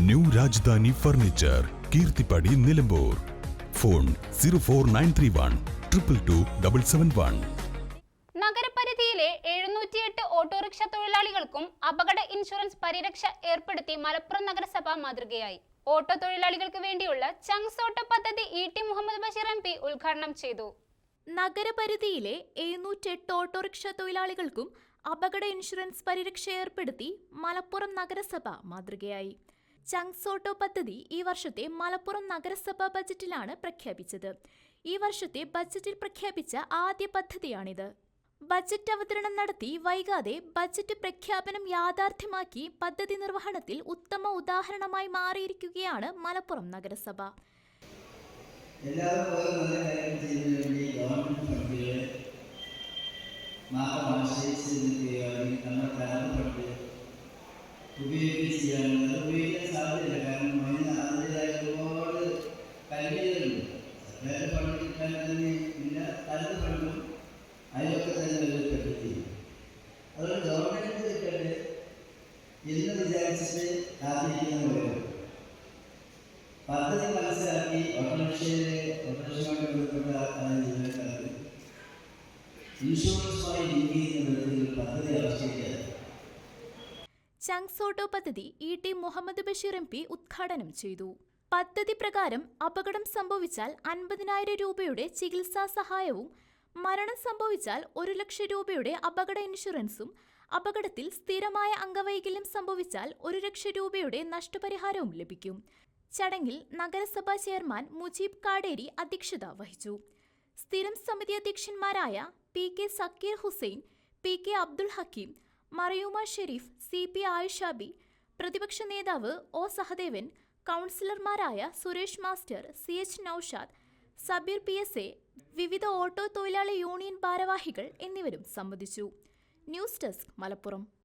New Rajadhani furniture, Keerthippadi, Nilambur. Phone 04931 222 771. നഗരപരിധിയിലെ 708 auto rickshaw തൊഴിലാളികൾക്കും അപകട ഇൻഷുറൻസ് പരിരക്ഷ ഏർപ്പെടുത്തി മലപ്പുറം നഗരസഭ മാതൃകയായി. ഓട്ടോ തൊഴിലാളികൾക്ക് വേണ്ടിയുള്ള ചങ്ക്സ് ഓട്ടോ പദ്ധതി ഇ.ടി. മുഹമ്മദ് ബഷീർ എം.പി. ഉദ്ഘാടനം ചെയ്തു. നഗരപരിധിയിലെ 708 ഓട്ടോറിക്ഷ തൊഴിലാളികൾക്കും അപകട ഇൻഷുറൻസ് പരിരക്ഷ ഏർപ്പെടുത്തി മലപ്പുറം നഗരസഭ മാതൃകയായി. ചങ്ക്സ് ഓട്ടോ പദ്ധതി ഈ വർഷത്തെ മലപ്പുറം നഗരസഭാ ബജറ്റിലാണ് പ്രഖ്യാപിച്ചത്. ഈ വർഷത്തെ ബജറ്റിൽ പ്രഖ്യാപിച്ച ആദ്യ പദ്ധതിയാണിത്. ബജറ്റ് അവതരണം നടത്തി വൈകാതെ ബജറ്റ് പ്രഖ്യാപനം യാഥാർത്ഥ്യമാക്കി പദ്ധതി നിർവഹണത്തിൽ ഉത്തമ ഉദാഹരണമായി മാറിയിരിക്കുകയാണ് മലപ്പുറം നഗരസഭ. അതിലൊക്കെ തന്നെ പെടുത്തി അതുകൊണ്ട് ഗവൺമെൻറ് കിട്ടട്ടെ എന്ന് വിചാരിച്ചിട്ട് കാത്തിരിക്കുന്ന പദ്ധതി മനസ്സിലാക്കി ഓട്ടോറിക്ഷയുമായി ബന്ധപ്പെട്ട ജീവനക്കാർക്ക് ഇൻഷുറൻസുമായി ലിങ്ക് ചെയ്യുന്ന വിധത്തിൽ പദ്ധതി ആവിഷ്കരിക്കുക. ചങ്ക്സ് ഓട്ടോ പദ്ധതി ഇ.ടി. മുഹമ്മദ് ബഷീർ എം.പി. ഉദ്ഘാടനം ചെയ്തു. പദ്ധതി പ്രകാരം അപകടം സംഭവിച്ചാൽ 50,000 രൂപയുടെ ചികിത്സാ സഹായവും, മരണം സംഭവിച്ചാൽ 1,00,000 രൂപയുടെ അപകട ഇൻഷുറൻസും, അപകടത്തിൽ സ്ഥിരമായ അംഗവൈകല്യം സംഭവിച്ചാൽ 1,00,000 രൂപയുടെ നഷ്ടപരിഹാരവും ലഭിക്കും. ചടങ്ങിൽ നഗരസഭാ ചെയർമാൻ മുജീബ് കാടേരി അധ്യക്ഷത വഹിച്ചു. സ്ഥിരം സമിതി അധ്യക്ഷന്മാരായ P K. Zakir Hussain, P K. Abdul Hakeem, Mariyuma Sharif, C P. Ayishabi, പ്രതിപക്ഷ നേതാവ് ഒ. സഹദേവൻ, കൗൺസിലർമാരായ Suresh master, C H. Noushad, Sabeer P S A, വിവിധ ഓട്ടോ തൊഴിലാളി യൂണിയൻ ഭാരവാഹികൾ എന്നിവരും സംബന്ധിച്ചു. News desk, Malappuram.